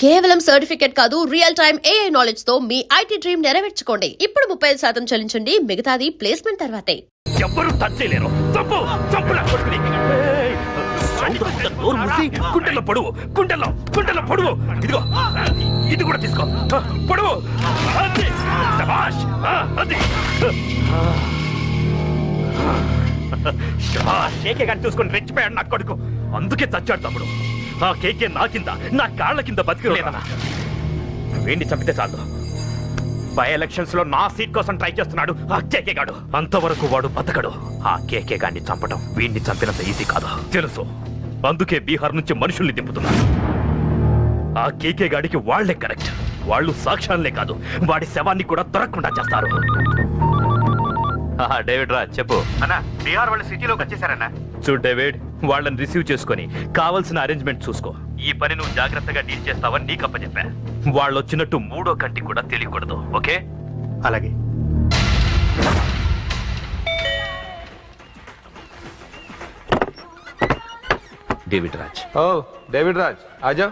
కేవలం సర్టిఫికెట్ కాదు, real time AI knowledge తో మీ IT డ్రీమ్ నెరవేర్చుకోండి. ఇప్పుడు 35% చెల్లించండి, మిగతాది ప్లేస్మెంట్ తర్వాతే. ఎవ్వరూ టచ్ చేయలేరు. చంపులా కొడుకుని. నోరు మూసి గుండెల్లో పొడువు, గుండెల్లో పొడువు. ఇదిగో ఇది కూడా తీసుకో, పొడువు. అది శభాష్, అది కేకే గాని చూసుకొని రెచ్చిపోయాడు నా కొడుకు. అందుకే చచ్చాడు తమ్ముడు. ఆ కేకే నా కింద, నా కాళ్ళ కింద బతికలేదన్నా. వేణ్ణి చంపితే చాలు. బై ఎలక్షన్స్ లో నా సీట్ కోసం ట్రై చేస్తున్నాడు ఆ కేకే గాడు. అంతవరకు వాడు బతకడు. ఆ కేకే గాన్ని చంపడం వీణ్ణి చంపినంత ఈజీ కాదు తెలుసు. అందుకే బీహార్ నుంచి మనుషుల్ని దింపుతున్నారు. ఆ కేకే గాడికి వాళ్లే కరెక్ట్. వాళ్ళు సాక్ష్యాలనే కాదు, వాడి శవాన్ని కూడా దొరకకుండా చేస్తారు. డేవిడ్ రా చెప్పు అన్నా. బీహార్ వాళ్ళు సిటీలోకి వచ్చేసారన్నా. చూడు డేవిడ్, వాళ్ళని రిసీవ్ చేసుకుని కావాల్సిన అరేంజ్మెంట్ చూసుకో. ఈ పని నువ్వు జాగ్రత్తగా డీల్ చేస్తావని నీకు అప్పచెప్పా. వాళ్ళు వచ్చినట్టు మూడో కంటి కూడా తెలియకూడదు, ఓకే? అలాగే. डेविड राज। ओ डेविड राज आ जाओ।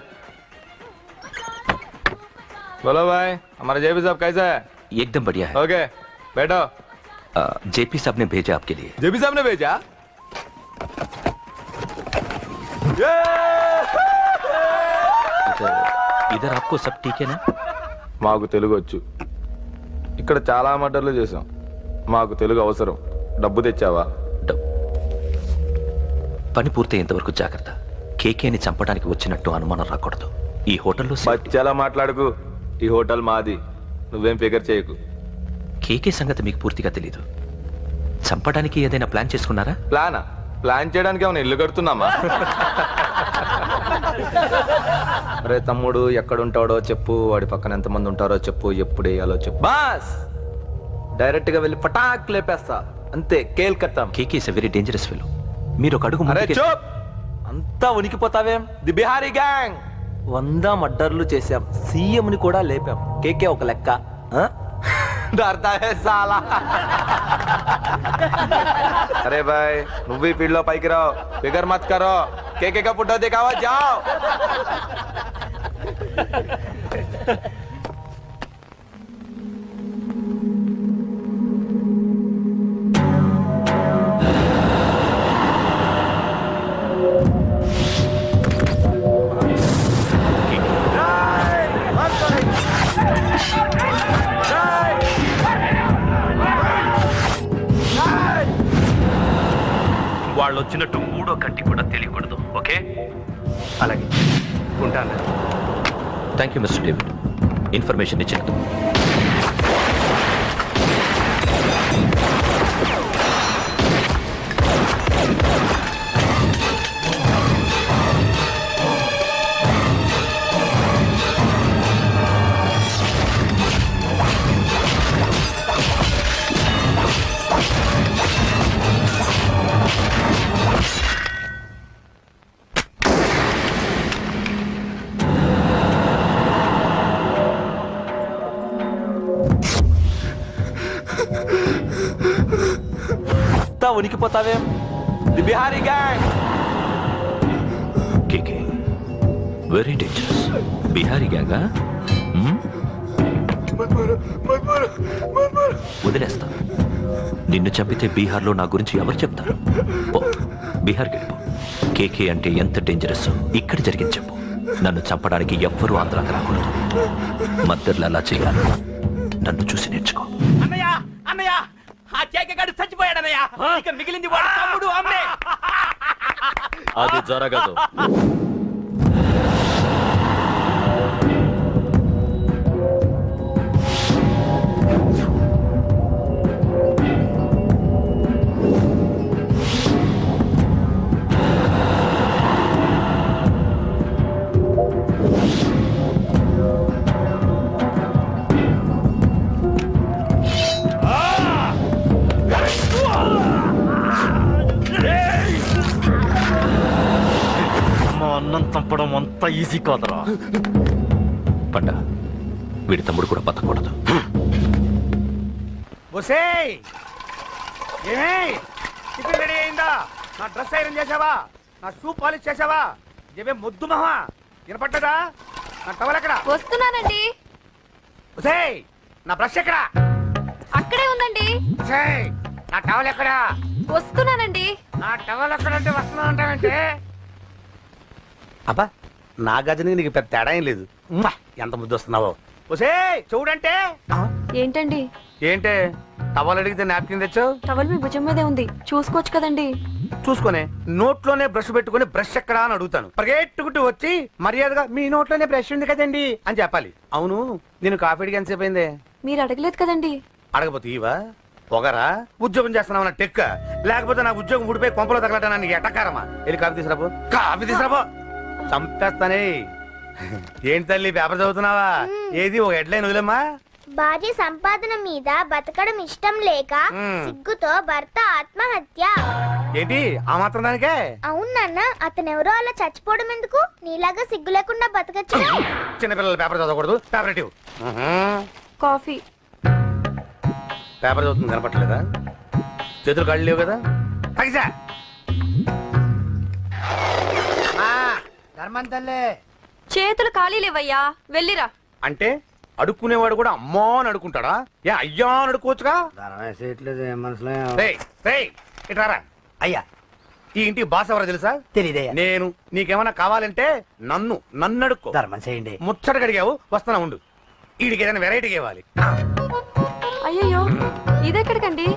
बोलो भाई, हमारा जेपी साहब कैसा है? एकदम बढ़िया है। ओके बैठो। जेपी साहब ने भेजा आपके लिए। जेपी साहब ने भेजा? इधर आपको सब ठीक है ना? మాకు తెలుగు వచ్చు. ఇక్కడ చాలా మర్డర్లు చేసాం. మాకు తెలుగు అవసరం. డబ్బు తెచ్చావా? పని పూర్తయ్యేంత వరకు జాగ్రత్త. కేకేని చంపడానికి వచ్చినట్టు అనుమానం రాకూడదు. ఈ హోటల్లో బచ్చాలా మాట్లాడుకు. ఈ హోటల్ మాది, నువ్వేం ఫికర్ చేయకు. కేకే సంగతి మీకు పూర్తిగా తెలీదు. చంపడానికి ఏదైనా ప్లాన్ చేసుకున్నారా? ప్లాన్ చేయడానికి ఏమైనా ఇల్లు కడుతున్నామా? అరే తమ్ముడు, ఎక్కడుంటాడో చెప్పు, వాడి పక్కన ఎంతమంది ఉంటారో చెప్పు, ఎప్పుడు వేయాలో చెప్పు. బాస్ డైరెక్ట్ గా వెళ్ళి పటాక్ లేపేస్తా, అంతే. కేల్కత్తాం. K K is a very dangerous fellow. మీరు ఒక అడుగు అరే చూప్, అంతా ఉనికిపోతావేం? ది బిహారీ గ్యాంగ్ 100 మర్డర్లు చేశాం, సీఎం ని కూడా లేపాం. కేకే ఒక లెక్క. डरता है साला। अरे भाई, నువ్వు ఫీల్డ్ లో పైకి రావు, ఫిగర్ మత్ కరో. కేకే కా పుట్టో దిखावा, जाओ। వాళ్ళు వచ్చినట్టు మూడో కంటి కూడా తెలియకూడదు, ఓకే? అలాగే ఉంటాను. Thank you mister David, information ఇచ్చినందుకు. ఉనికిపోతావేం? The Bihari gang. K K very dangerous. Bihari గ్యాంగా? వదిలేస్తా. నిన్ను చంపితే బీహార్లో నా గురించి ఎవరు చెప్తారు? బీహార్కి వెళ్ళిపో. కేకే అంటే ఎంత డేంజరస్ ఇక్కడ జరిగింది చెప్పు. నన్ను చంపడానికి ఎవ్వరూ ఆంధ్రాకి రాకూడదు. మద్దర్లు అలా చేయాలి. నన్ను చూసి నేర్చుకో. అన్నయ్య, అన్నయ్య, ఆ కేకే గాడు చచ్చిపోయాడన్నయ్య. ఇక మిగిలింది వాడు తమ్ముడు, అమ్మే. అది జరగదు. అన్నం చంపడం అంత ఈజీ కాదురా. పండ, వీడి తమ్ముడు కూడా బతకూడదు. టిఫిన్ రెడీ అయిందా? నా డ్రెస్ ఐరన్ చేసావా? నా షూ పాలిష్ చేసావా? ఏమే ముద్దు మహా వినపడ్డదా? నా టవల్ ఎక్కడ? వస్తున్నానండి. ఒసేయ్, నా బ్రష్ ఎక్కడ? అక్కడే ఉందండి. ఒసేయ్, నా టవల్ ఎక్కడ? వస్తున్నానండి. నా టవల్ ఎక్కడంటే వస్తున్నా అంటావంటే? అబ్బా, నా గజనికి నీకు పెద్ద తేడా ఏం లేదు. ఉమ్మా, ఎంత ముద్దు వస్తున్నావో. ఒసేయ్, చూడంటే. ఏంటండి? ఏంటే టవల్ అడిగితే నాప్కిన్ తెచ్చావు? టవల్ మీ భుజం మీదే ఉంది, చూసుకోవచ్చు కదండి. చూసుకొని నోట్లోనే బ్రష్ పెట్టుకుని బ్రష్ ఎక్కడా అని అడుగుతాను. పరిగెట్టుకుంటూ వచ్చి మర్యాదగా మీ నోట్లోనే బ్రష్ ఉంది కదండి అని చెప్పాలి. అవును, నేను కాఫీ అడిగి ఎంతసేపు అయిందే? మీరు అడగలేదు కదండి. అడగపోతే ఇవా పొగరా? ఉద్యోగం చేస్తున్నావు టెక్క, లేకపోతే నా ఉద్యోగం ఊడిపోయి కొంపలో తగలటా నీకు ఎట్టకారమా? వెళ్ళి కాఫీ తీసుకురాబో. కాఫీ తీసుకురాబో, చంపేస్తానే. ఏంటి తల్లి పేపర్ చదువుతున్నావా? ఏది ఒక హెడ్లైన్ వదిలేమ్మా. భార్య సంపాదన మీద బతకడం ఇష్టం లేక సిగ్గుతో భర్త ఆత్మహత్య. ఏంటి ఆ మాత్రం దానికే? అవునన్న, అతనెవరో అలా చచ్చిపోవడం ఎందుకు? నీలాగా సిగ్గు లేకుండా బతకచ్చు. చిన్నపిల్లలు పేపర్ చదవకూడదు. పేపర్ ఇవ్వు. కాఫీ. పేపర్ చదువుతుంది కనపట్లేదా? చేతులు కాళ్ళు లేవు కదా? తగ్గిసా చేతులు ఖాళీ లేవయ్యా, వెళ్ళిరా. అంటే అడుక్కునేవాడు కూడా అమ్మా అని అడుకుంటాడా? ఏ అయ్యా అని అడుకోవచ్చుగా? ఇట్రారా. అయ్యా, ఈ ఇంటికి బాస్ ఎవరో తెలుసా? తెలీదయ్యా. నేను. నీకేమన్నా కావాలంటే నన్ను అడుక్కో. ధర్మం చేయండి. ముచ్చటగా అడిగావు, వస్తున్నా ఉండు. వీడికి ఏదైనా వెరైటీ ఇవ్వాలి. అయ్యయ్యో, ఇదెక్కడికండి?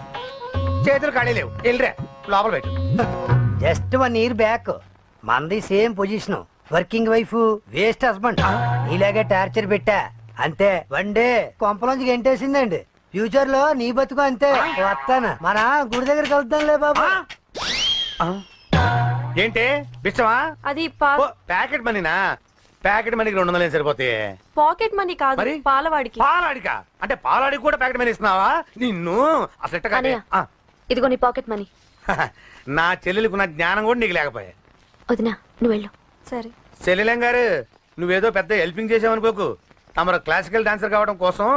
చేతులు ఖాళీ లేవు, వెళ్ళిరా లోపల పెట్టు. జస్ట్ 1 year బ్యాక్ మనది same position. Working wife, waste husband. నీలాగే టార్చర్ పెట్టా అంతే. 1 day కొంపలోంచి గెంటేసిందండి. ఫ్యూచర్ లో నీ బతుకు అంతే. వస్తాను, మన గుడి దగ్గర కలుద్దాంలే బాబా. ఏంటి బిచ్చమా? అది ప్యాకెట్ మనీనా? ప్యాకెట్ మనీకి 200 సరిపోతాయి. పాకెట్ మనీ కాదు, మరి? పాలవాడికి. పాలాడికా? అంటే పాలాడికి కూడా ప్యాకెట్ మనీ ఇస్తున్నావా? నిన్ను అసలు ఎట్ట కాదే. అన్నయ్య, ఇదిగో నీ పాకెట్ మనీ. నా చెల్లెలకు నా జ్ఞానం కూడా నీకు లేకపోయా. వదినా, నువ్వు వెళ్ళు. సరే. చెల్లెలం గారు, నువ్వేదో పెద్ద హెల్పింగ్ చేసావనుకోకు. తమరు క్లాసికల్ డాన్సర్ కావడం కోసం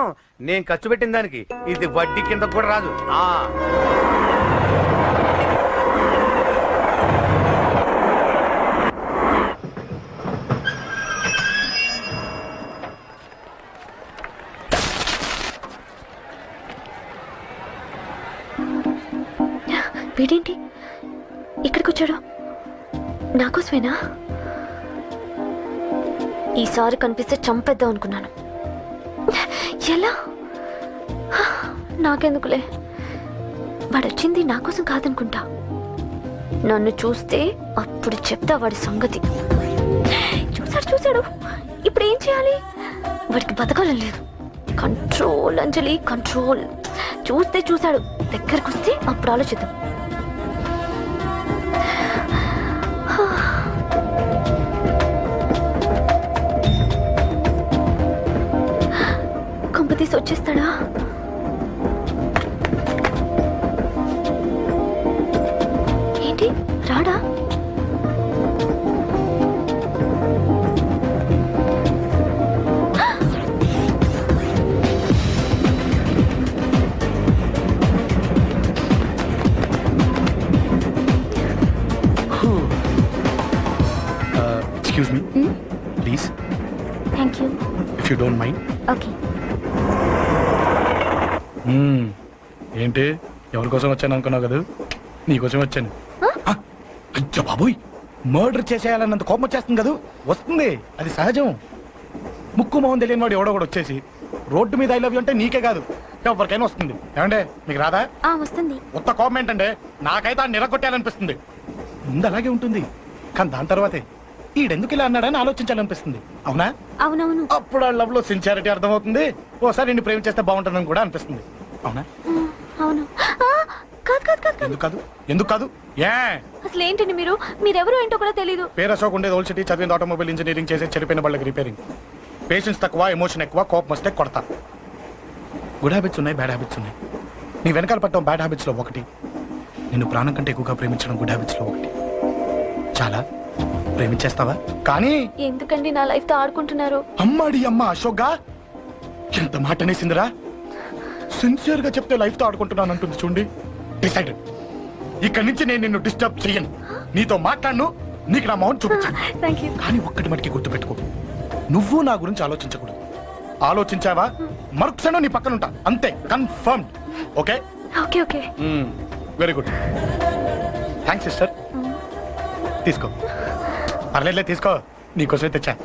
నేను ఖర్చు పెట్టిన దానికి ఇది వడ్డీ కింద కూడా రాదు. వీడేంటి ఇక్కడికి వచ్చాడు? నాకోసమేనా? ఈసారి కనిపిస్తే చంపేద్దాం అనుకున్నాను. ఎలా? నాకెందుకులే, వాడొచ్చింది నా కోసం కాదనుకుంటా. నన్ను చూస్తే అప్పుడు చెప్తా వాడి సంగతి. చూశాడు. ఇప్పుడు ఏం చేయాలి? వాడికి బతకాలని లేదు. కంట్రోల్ అంజలి, కంట్రోల్. చూశాడు, దగ్గరకు వస్తే అప్పుడు ఆలోచిద్దాం. తీసి వచ్చేస్తాడా? ఏంటి రాడా? Excuse me, please. Thank you. If you don't mind. Okay. ఏంటి ఎవరి కోసం వచ్చాను అనుకున్నావు కదా? నీకోసం వచ్చాను. అయ్యో బాబోయ్, మర్డర్ చేసేయాలన్నంత కోపం వచ్చేస్తుంది కదా? వస్తుంది, అది సహజం. ముక్కు మొహం తెలియని వాడు ఎవడో కూడా వచ్చేసి రోడ్డు మీద ఐ లవ్ యూ అంటే నీకే కాదు ఎవరికైనా వస్తుంది. ఏమంటే మీకు రాదా? వస్తుంది. ఉత్త కోపం ఏంటంటే నాకైతే ఆ నిరగొట్టాలనిపిస్తుంది. ముందు అలాగే ఉంటుంది, కానీ దాని తర్వాతే ఈడెందుకు ఇలా అన్నాడని ఆలోచించాలనిపిస్తుంది. అవునా? అవునవును. అప్పుడు ఆ లవ్ లో సిన్సియారిటీ అర్థమవుతుంది. ఓసారి నిన్ను ప్రేమించేస్తే బాగుంటుందని కూడా అనిపిస్తుంది. అవునా? అవును. ఎందుకు కాదు? ఏ అసలు ఏంటండి మీరెవరు ఏంటో కూడా తెలీదు. పేరు అశోక్, ఉండేది ఓల్డ్ సిటీ, చదివింది ఆటోమొబైల్ ఇంజనీరింగ్, చేసే చెడిపోయిన వాళ్ళకి రిపేరింగ్. పేషెన్స్ తక్కువ, ఎమోషన్ ఎక్కువ, కోపం వస్తే కొడతా. గుడ్ హ్యాబిట్స్ ఉన్నాయి, బ్యాడ్ హ్యాబిట్స్ ఉన్నాయి. నీ వెనకాల పట్టడం బ్యాడ్ హ్యాబిట్స్ లో ఒకటి. నిన్ను ప్రాణం కంటే ఎక్కువగా ప్రేమించడం గుడ్ హ్యాబిట్స్ లో ఒకటి. చాలా ప్రేమించేస్తావా? కానీ ఎందుకండి నా లైఫ్ తో ఆడుకుంటున్నారు? అమ్మాడి అమ్మ అశోక్గా ఎంత మాట అనేసిందిరా. సిన్సియర్ గా చెప్తే లైఫ్ తో ఆడుకుంటున్నాను అంటుంది చూడండి. డిసైడెడ్, ఇక్కడి నుంచి నేను నిన్ను డిస్టర్బ్ చెయ్యను. నీతో మాట్లాడను, నీకు నా మౌన్ చూపించాను. థాంక్యూ. కానీ ఒక్కటి మటుకి గుర్తుపెట్టుకో, నువ్వు నా గురించి ఆలోచించకూడదు. ఆలోచించావా మరుక్షణం నీ పక్కన ఉంటా, అంతే, confirm. Okay okay okay. Very good. Thanks sister. తీసుకో, పర్లేదులే, తీసుకో, నీకోసమే తెచ్చా.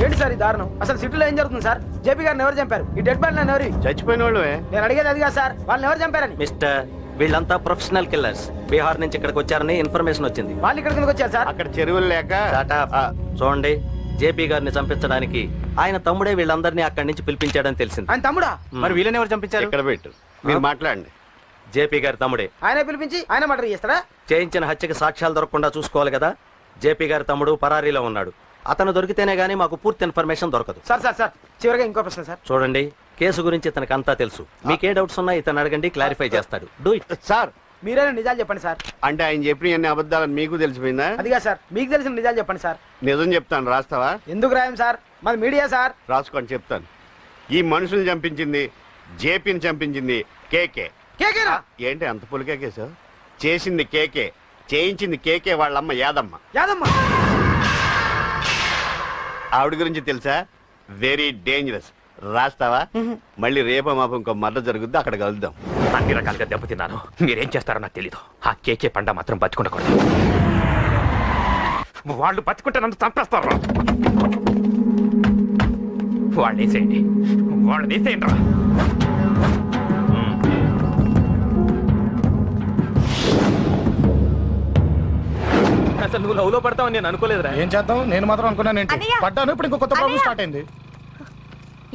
ఏంటి సార్ ఈ దారుణం? అసలు సిటీలో ఏం జరుగుతుంది సార్? జేపీ గారిని ఎవరు చంపారు? ఈ డెడ్ బాడీ ఎవరు? చచ్చిపోయిన వాళ్ళు నేను అడిగేది అది కాదు సార్, వాళ్ళని ఎవరు చంపారని. మిస్టర్, వీళ్ళంతా ప్రొఫెషనల్ కిల్లర్స్. బీహార్ నుంచి ఇక్కడికి వచ్చారని ఇన్ఫర్మేషన్ వచ్చింది. వాళ్ళు ఇక్కడ కిందకి వచ్చారు సార్. అక్కడ చెరువులు లేక Shut up. చూడండి, జేపీ గారిని చంపించడానికి ఆయన తమ్ముడే వీళ్ళందరినీ అక్కడి నుంచి పిలిపించాడని తెలిసింది. ఆయన తమ్ముడా? మరి వీళ్ళని ఎవరు చంపించారు? ఇక్కడ పెట్టు, మీరు మాట్లాడండి. జేపీ గారి తమ్ముడే. ఆయనే పిలిపించి ఆయన మర్డర్ చేస్తాడా? చేయించిన హత్యకి సాక్ష్యాలు దొరకకుండా చూసుకోవాలి కదా. జేపీ గారి తమ్ముడు పరారీలో ఉన్నాడు. అతను దొరికితేనే గానీ మాకు పూర్తి ఇన్ఫర్మేషన్ దొరకదు. సార్ సార్ సార్ చివరిగా ఇంకో ప్రశ్న సార్. చూడండి, కేసు గురించి ఇతనికి అంతా తెలుసు. మీకే డౌట్స్ ఉన్నా ఇతను అడగండి, క్లారిఫై చేస్తాడు. Do it. సార్, మీరైనా నిజాలు చెప్పండి సార్. అంటే ఆయన చెప్పిన అన్ని అబద్ధాలని మీకు తెలిసిపోయిందా? అదిగా సార్, మీకు తెలిసిన నిజాలు చెప్పండి సార్. నిజం చెప్తాను, రాస్తావా? ఎందుకు రాయం సార్, మాది మీడియా సార్. రాసుకోండి, చెప్తాను. ఈ మనుషుల్ని చంపించింది, జేపీని చంపించింది కేకే. కేకేనా? ఏంటి అంత పులికేకేసా? చేసింది కేకే, చేయించింది కేకే వాళ్ళమ్మ యాదమ్మ. యాదమ్మ? ఆవిడ గురించి తెలుసా? Very dangerous. రాస్తావా? మళ్ళీ రేపో మాపం ఇంకో మర్ర జరుగుద్ది, అక్కడ కలుద్దాం. అన్ని రకాలుగా దెబ్బతిన్నాను. మీరేం చేస్తారో నాకు తెలీదు. ఆ కేకే పండ మాత్రం బతుకుండకూడదు. వాళ్ళు బతుకుంటే నన్ను చంపేస్తారు. వాళ్ళు వేసేయండి, వాళ్ళు వేసేయండి రా. అసలు నువ్వు లవ్ లో పడతావని నేను అనుకోలేదురా. ఏం చేద్దాం, నేను మాత్రం అనుకున్నాను ఏంటి, అన్నయ్య! పడ్డాను. ఇప్పుడు ఇంకో కొత్త ప్రాబ్లం అన్నయ్య! స్టార్ట్ అయింది.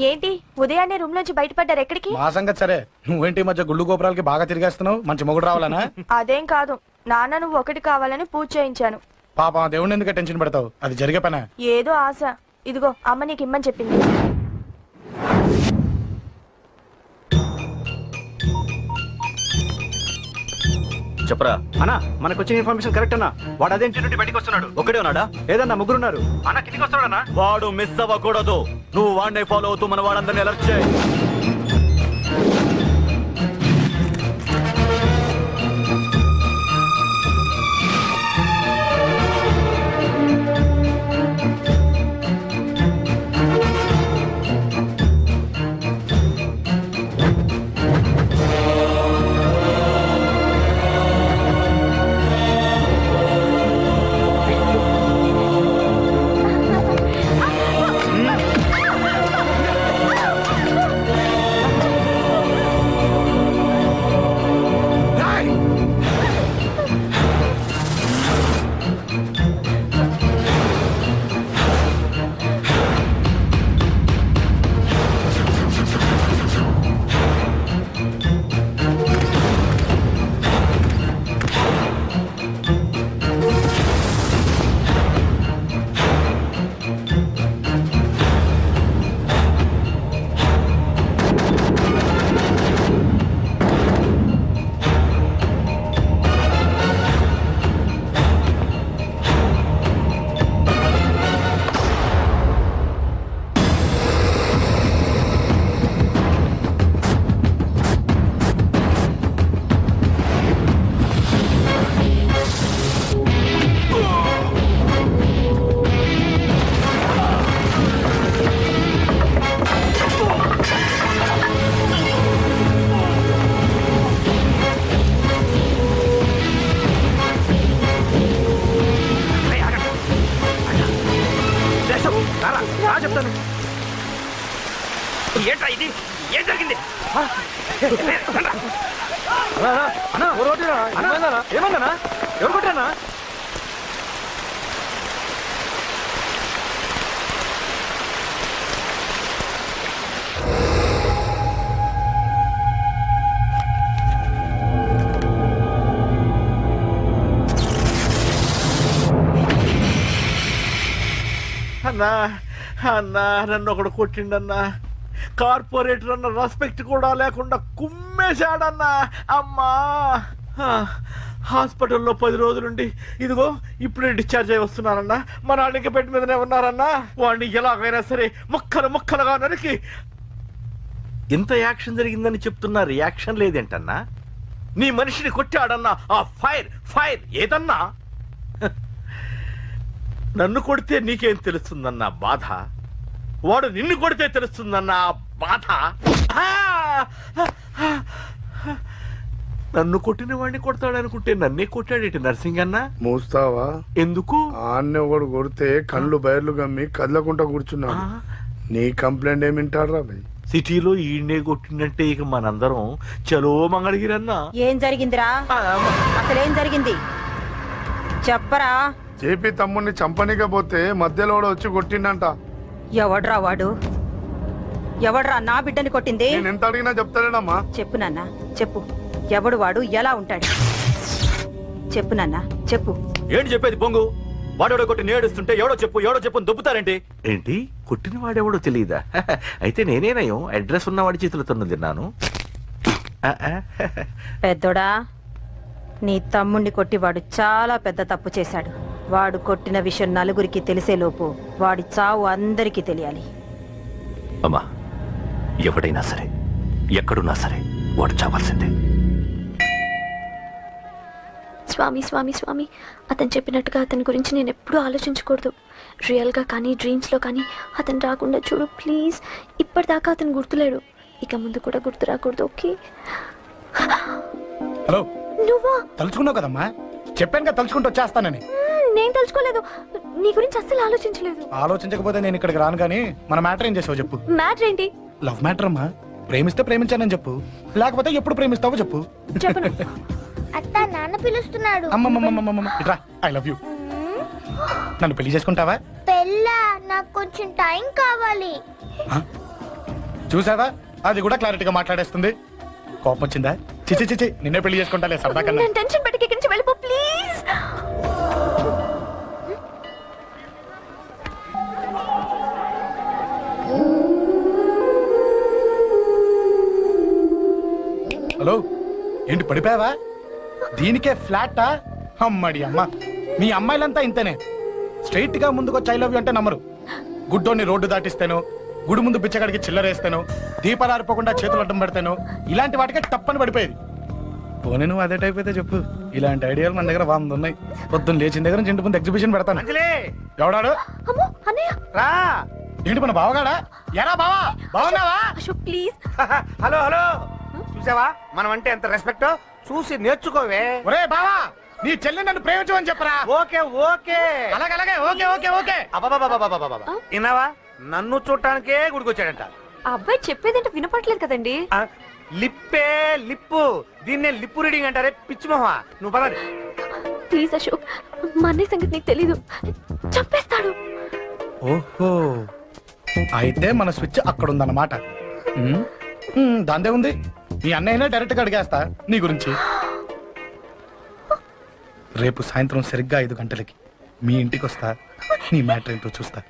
ఏంటి ఉదయాన్నే రూమ్ లోంచి బయటపడ్డారు? ఎక్కడికి? మా సంగతి సరే, నువ్వేంటి ఈ మధ్య గుళ్ళు గోపురాలకి బాగా తిరిగేస్తున్నావు? మంచి మొగుడు రావాలనా? అదేం కాదు నాన్న, నువ్వు ఒకటి కావాలని పూజ చేయించాను. పాప దేవుడిని ఎందుకు టెన్షన్ పెడతావు? అది జరిగే పనే. ఏదో ఆశ. ఇదిగో అమ్మ నీకు ఇమ్మని చెప్పింది. చెప్పరా అన్నా, మనకు వచ్చిన ఇన్ఫర్మేషన్ కరెక్ట్ అన్నా. వాడు అదే ఇంటి నుండి బయటకు వస్తున్నాడు. ఒకడే ఉన్నాడా? ఏదన్నా ముగ్గురున్నారు. అన్న కిందికి వస్తాడన్నా. వాడు మిస్ అవ్వకూడదు. నువ్వు వాడిని ఫాలో అవుతూ మన వాడందరినీ అలర్ట్ చేయి. చెప్తాను. ఏంట్రా ఇది? ఏం జరిగింది? ఏమన్నా ఎవరు కొట్టానా? అన్నా అన్నా నన్ను ఒకడు కొట్టిండన్నా. కార్పొరేటర్ అన్న రెస్పెక్ట్ కూడా లేకుండా కుమ్మేశాడన్నా. అమ్మా, హాస్పిటల్లో 10 రోజులుండి ఇదిగో ఇప్పుడే డిశ్చార్జ్ అయి వస్తున్నానన్నా. మా నాన్నకి బెడ్ మీదనే ఉన్నారన్నా. వాడిని ఎలాగైనా సరే ముక్కలు ముక్కలుగా నరికి ఇంత యాక్షన్ జరిగిందని చెప్తున్నా రియాక్షన్ లేదేంటన్నా? నీ మనిషిని కొట్టాడన్నా ఆ ఫైర్ ఫైర్ ఏదన్నా? నన్ను కొడితే నీకేం తెలుస్తుందన్న బాధ, వాడు నిన్ను కొడితే తెలుస్తుందన్న బాధ. నన్ను కొట్టిన వాడిని కొడతాడనుకుంటే నన్నే కొట్టాడేటి నర్సింగన్న. మూస్తావా? ఎందుకు? ఆన్నే ఒకడు కొడితే కళ్ళు బయర్లు గమ్మి కదలకుండా కూర్చున్నాడు. నీ కంప్లైంట్ ఏమి వింటారా భయ్? సిటీలో ఈయనే కొట్టిందంటే ఇక మనందరం చలో మంగళగిరన్నా. ఏం జరిగిందిరా? అసలేం జరిగింది చెప్పరా? జేపీ తమ్ముడిని చంపనీకపోతే మధ్యలో వచ్చి కొట్టిండంట. ఎవడ్రా వాడు? ఎవడ్రా నా బిడ్డని కొట్టింది? నేను ఎంత అడిగినా చెప్తాడమ్మా. చెప్పు నాన్న చెప్పు. ఎవడు వాడు? ఎలా ఉంటాడు? చెప్పు నాన్న చెప్పు. ఏంటి చెప్పేది బొంగు? వాడెవడో కొట్టి నేడుస్తుంటే ఎవడో చెప్పు ఎవడో చెప్పు దొబ్బుతారేంటి? ఏంటి కొట్టిన వాడెవడో తెలియదా? అయితే నేనేనయం అడ్రస్ ఉన్నవాడి చేతులతో తిన్నాను. పెద్దోడా, నీ తమ్ముణ్ణి కొట్టి వాడు చాలా పెద్ద తప్పు చేశాడు. వాడు కొట్టిన విషయం నలుగురికి తెలిసేలోపు వాడి చావు అందరికీ తెలియాలి. అమ్మా, ఎవడైనా సరే ఎక్కడున్నా సరే వాడు చావాల్సిందే. స్వామి స్వామి స్వామి, అతను చెప్పినట్టుగా అతని గురించి నేను ఎప్పుడూ ఆలోచించకూడదు. రియల్గా కానీ డ్రీమ్స్లో కానీ అతను రాకుండా చూడు ప్లీజ్. ఇప్పటిదాకా అతను గుర్తులేడు, ఇక ముందు కూడా గుర్తు రాకూడదు. ఓకే? హలో, నువ్వా? తలుచుకున్నావు కదమ్మా, చెప్పాను కదా తలుచుకుంటూ వచ్చేస్తానని. నేను తలుచుకోలేదు, నీ గురించి అస్సలు ఆలోచించలేదు. ఆలోచించకపోతే నేను ఇక్కడికి రాను. కానీ మన మ్యాటర్ ఏం చేసావు చెప్పు. మ్యాటర్ ఏంటి? లవ్ మ్యాటర్ అమ్మా. ప్రేమిస్తే ప్రేమించానని చెప్పు, లేకపోతే ఎప్పుడు ప్రేమిస్తావో చెప్పు. చెప్పను. అత్త, నాన్న పిలుస్తున్నాడు. అమ్మమ్మమ్మమ్మమ్మ ఇట్రా, ఐ లవ్ యూ. నన్ను పెళ్లి చేసుకుంటావా? పెళ్ళా? నాకు కొంచెం టైం కావాలి. చూసావా, అది కూడా క్లారిటీగా మాట్లాడేస్తుంది. కోపం వచ్చిందా? చిచి చిచి, నిన్నే పెళ్లి చేసుకుంటాలే సరదా కన్నా. నేను టెన్షన్ పెట్టి ఇక్కడి నుంచి వెళ్ళిపో ప్లీజ్. హలో, ఏంటి పడిపోయావా? దీనికే ఫ్లాటా? అమ్మడి అమ్మ, మీ అమ్మాయిలంతా ఇంతనే. స్ట్రైట్ గా ముందుకొచ్చి ఐ లవ్ యూ అంటే నమ్మరు. గుడ్డోని రోడ్డు దాటిస్తాను, గుడి ముందు బిచ్చగాడికి చిల్లరేస్తాను, దీపాలు ఆరిపోకుండా చేతులు అడ్డం పెడతాను, ఇలాంటి వాటికే తప్పని పడిపోయేది. పోనీ నువ్వు అదే టైప్ అయితే చెప్పు, ఇలాంటి ఐడియాలు మన దగ్గర 100 ఉన్నాయి. పొద్దున్న లేచిన దగ్గర నుంచి ఇంటి ముందు ఎగ్జిబిషన్ పెడతాను. ఎవడాడు? రా. ఏంటి మన బావగాడా? ఎరా బావా, బావున్నావా? అశోక్ ప్లీజ్. హలో హలో, చూసావా మనం అంటే ఎంత రెస్పెక్ట్? చూసి నేర్చుకోవే. ఒరే బావా, నీ చెల్లి నన్ను ప్రేమించమని చెప్పరా. ఓకే ఓకే, అలాగే ఓకే ఓకే ఓకే. విన్నావా, నన్ను చూడటానికే గుడికొచ్చాడంట. ఆ అబ్బాయి చెప్పేదంటే వినపట్లేదు కదండి. లిప్పే లిప్పు, దీన్నే లిప్పు రీడింగ్ అంటారే పిచ్చి మొహ. నువ్వు పదండి ప్లీజ్ అశోక్, మా అన్నయ్య సంగతి నీకు తెలీదు, చంపేస్తాడు. ఓహో, అయితే మన స్విచ్ అక్కడ ఉందన్నమాట. దాందే ఉంది, నీ అన్నయ్యనే డైరెక్ట్ గా అడిగేస్తా నీ గురించి. రేపు సాయంత్రం సరిగ్గా 5 గంటలకి మీ ఇంటికి వస్తా, నీ మ్యాటర్ ఏంటో చూస్తా.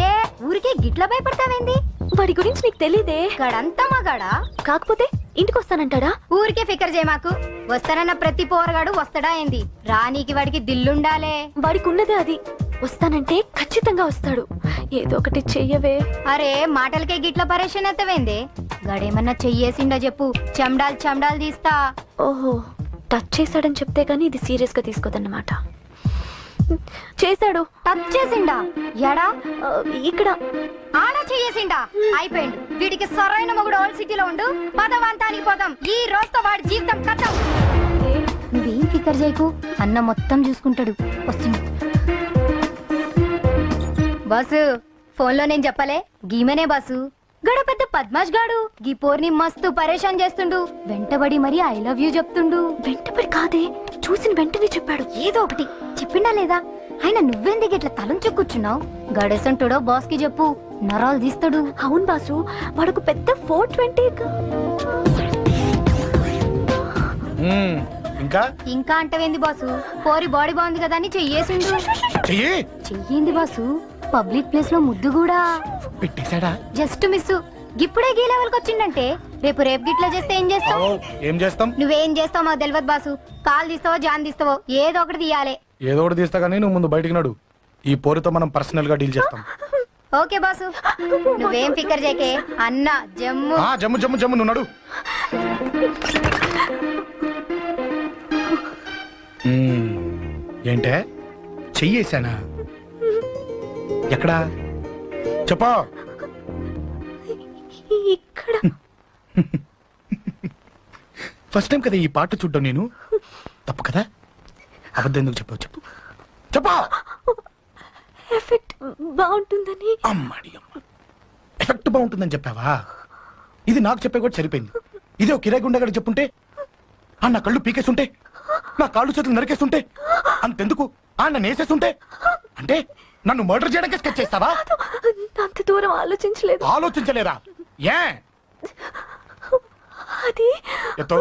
ఏ ఊరికే గిట్ల భయపడతావేంది? వాడి గురించి నీకు తెలీదే. గడంతా మగాడా? కాకపోతే ఇంటికి వస్తానంటాడా? ఊరికే ఫికర్ చేయమాకు. వస్తానన్న ప్రతి పోరగాడు వస్తాడా ఏంది? రానీకి వాడికి దిల్లుండాలే. వాడికి ఉన్నదే అది. వస్తానంటే ఖచ్చితంగా వస్తాడు. ఏదో ఒకటి చెయ్యవే. అరే మాటలకే గిట్ల పరేషన్ ఎత్తవేంది? గడేమన్నా చెయ్యేసిండో చెప్పు, చెమ్డాల్ తీస్తా. ఓహో, టచ్ చేశాడని చెప్తే గానీ ఇది సీరియస్ గా తీసుకోదన్నమాట. చేశాడు. టచ్ చేసిండా? ఎడా? ఇక్కడ. ఆడ చెయ్యేసిండా? అయిపోయిండు. వీడికి సరైన మొగుడు ఓల్డ్ సిటీలో ఉండు. పదవంతానికి పోదాం. ఈ రోజుతో వాడి జీవితం కథం. నువ్వేం ఫికర్ చేయకు, అన్న మొత్తం చూసుకుంటాడు. వస్తుంది బాసు. ఫోన్లో నేను చెప్పలే, గీమనే బాసు. గడ పెద్ద పద్మాష్ గాడు గీ పోర్ని మస్తు పరేషాన్ చేస్తుండు. వెంటబడి మరి ఐ లవ్ యూ చెప్తుండు. వెంటబడి కాదే, చూసిన వెంటనే చెప్పాడు. ఏదో ఒకటి చెప్పిండా లేదా? ఆయన నువ్వెందుకు ఇట్లా తలంచు కూర్చున్నావు? గడేసంటుడో బాస్ కి చెప్పు, నరాలు తీస్తాడు. అవును బాసు, వాడొక పెద్ద 420. ఇంకా ఇంకా అంటవేంది బాసు? పోరి బాడీ బాగుంది కదా అని చెయ్యేసిండు. చెయ్యింది బాసు. పబ్లిక్ ప్లేస్ లో ముద్దు కూడా పెట్టేశాడా? Just miss. ఇప్పుడే గీ లెవెల్కి వచ్చిండంటే రేపు గిట్లా చేస్తే ఏం చేస్తావు? ఏం చేస్తాం? నువ్వేం చేస్తావు మాకు తెలియదు బాసు. కాల్ తీస్తావో జాన్ తీస్తావో ఏదో ఒకటి తీయాలి. ఏదో ఒకటి తీస్తా కానీ నువ్వు ముందు బయటికి నడు. ఈ పోరుతో మనం పర్సనల్ గా డీల్ చేస్తాం. ఓకే బాసు నువ్వేం ఫికర్ చేకే అన్న జమ్ము జమ్ము జమ్ము జమ్ము నువ్వు నడు. ఏంటే చెయ్యేశానా? ఎక్కడా చెప్పా? ఇక్కడ ఫస్ట్ టైం కదా ఈ పాట చూడ్డం నేను. తప్పు కదా? అబద్ధం ఎందుకు చెప్పావు? చెప్పు చెప్పా. ఎఫెక్ట్ బాగుంటుందని. అమ్మాడి అమ్మ, ఎఫెక్ట్ బాగుంటుందని చెప్పావా? ఇది నాకు చెప్పే కూడా సరిపోయింది. ఇదే ఒక కిరాయి గుండెగాడు చెప్పుంటే, నా కళ్ళు పీకేస్తుంటే, నా కాళ్ళు చేతులు నరికేస్తుంటే, అంతెందుకు నన్ను వేసేస్తుంటే, అంటే నన్ను మర్డర్ చేయడానికి స్కెచ్ చేస్తావా? అంత దూరం ఆలోచించలేదు. ఆలోచించలేరా? ఏ అది ఎత్తో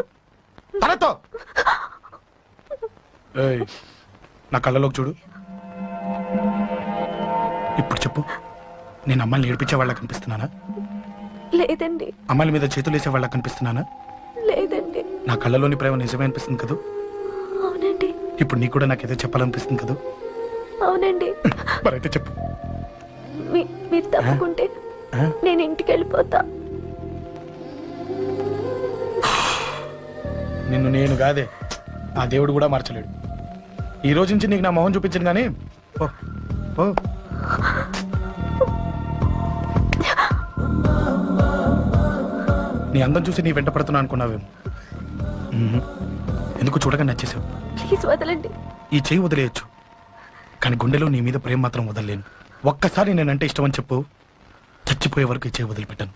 తలతో. ఏయ్, నా కళ్ళలోకి చూడు. ఇప్పుడు చెప్పు, నేను అమ్మాయిని ఏడిపించే వాళ్ళ కనిపిస్తున్నానా? లేదండి. అమ్మాయిల మీద చేతులు వేసే వాళ్ళ కనిపిస్తున్నానా? లేదండి. నా కళ్ళలోని ప్రేమ నిజమే అనిపిస్తుంది కదా? అవునండి. ఇప్పుడు నీకు కూడా నాకేదో చెప్పాలనిపిస్తుంది కదా? అవునండి. మరైతే చెప్పు. మీరు తప్పుకుంటే నేను ఇంటికి వెళ్ళిపోతా. నిన్ను నేను కాదే, ఆ దేవుడు కూడా మార్చలేడు. ఈ రోజు నుంచి నీకు నా మొహం చూపించను కానీ ఓ ఓ. నీ అందం చూసి నీ వెంట పడుతున్నా అనుకున్నావేమో. ఎందుకు చూడగా నచ్చేసావు. ప్లీజ్ వదలండి. ఈ చెయ్యి వదిలేయచ్చు, కానీ గుండెలో నీ మీద ప్రేమ మాత్రం వదలలేను. ఒక్కసారి నేనంటే ఇష్టం అని చెప్పు, చచ్చిపోయే వరకు ఈ చెయ్యి వదిలిపెట్టాను.